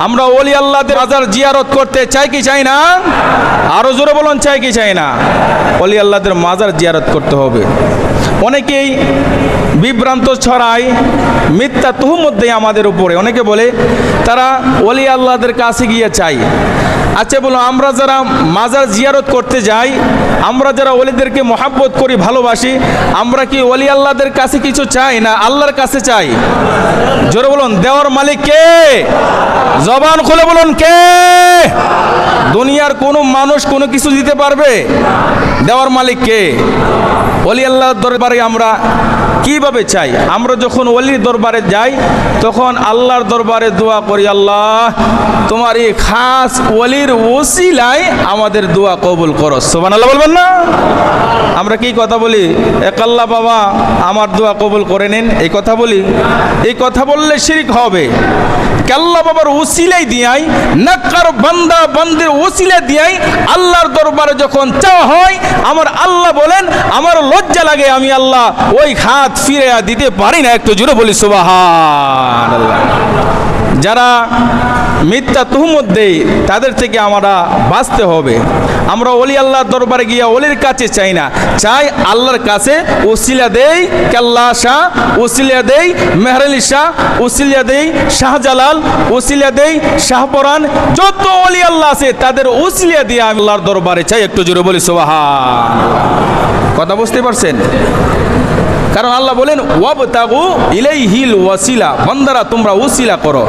আমরা ওলি আল্লাহদের মাজার জিয়ারত করতে চাই কি চাই না? আরো জোরে বলুন, চাই কি চাই না? ওলি আল্লাহদের মাজার জিয়ারত করতে হবে। অনেকেই বিভ্রান্ত ছড়ায়, মিথ্যা তুহমত দেয় আমাদের উপরে। অনেকে বলে তারা ওলি আল্লাহদের কাছে গিয়ে চাই। আচ্ছা বলো, আমরা যারা মাজার জিয়ারত করতে যাই, আমরা যারা ওলিদেরকে মহাব্বত করি, ভালোবাসি, আমরা কি ওলি আল্লাহদের কাছে কিছু চাই না আল্লাহর কাছে চাই? জোরে বলুন, দেওয়ার মালিক কে? জবান খুলে বলুন, কে? দুনিয়ার কোনো মানুষ কোনো কিছু দিতে পারবে? দেওয়ার মালিক কে? ওলি আল্লাহর দরবারে আমরা কিভাবে চাই? আমরা যখন ওলির দরবারে যাই তখন আল্লাহর দরবারে দোয়া করি, আল্লাহ তোমার এই খাস ওলির ওসিলায় আমাদের দোয়া কবুল করো। সুবহানাল্লাহ বলবেন না? আমরা কি কথা বলি? এক আল্লাহ বাবা আমার দোয়া কবুল করে নিন, এই কথা বলি? এই কথা বললে শিরক হবে। আল্লাহ বাবার ওসিলাই দিয়াই, নাক্কার বান্দা বান্দির ওসিলা দিয়াই আল্লাহর দরবারে যখন চাওয়া হয়, আমার আল্লাহ বলেন আমার লজ্জা লাগে, আমি আল্লাহ ওই হাত ফিরে দিতে পারি না। একটু জোরে বলি সুবহানাল্লাহ। যারা মিথ্যা তুহমত দেয় তাদের থেকে আমরা বাঁচতে হবে। আমরা ওলি আল্লাহর দরবারে গিয়া ওলির কাছে চাই না, চাই আল্লাহর কাছে। ওসিলা দেই কেল্লা শাহ, ওসিলা দেই মেহরালি শাহ, ওসিলা দেই শাহজালাল, ওসিলা দেই শাহপরান, যত ওলি আল্লাহ আছে তাদের ওসিলা দিয়ে আমি আল্লাহর দরবারে চাই। একটু জোরে বলি সুবহানাল্লাহ। কথা বুঝতে পারছেন? কারণ আল্লাহ বলেন ওয়াবতাগু ইলাইহিল ওয়াসিলা, বান্দারা তোমরা ওসিলা করো।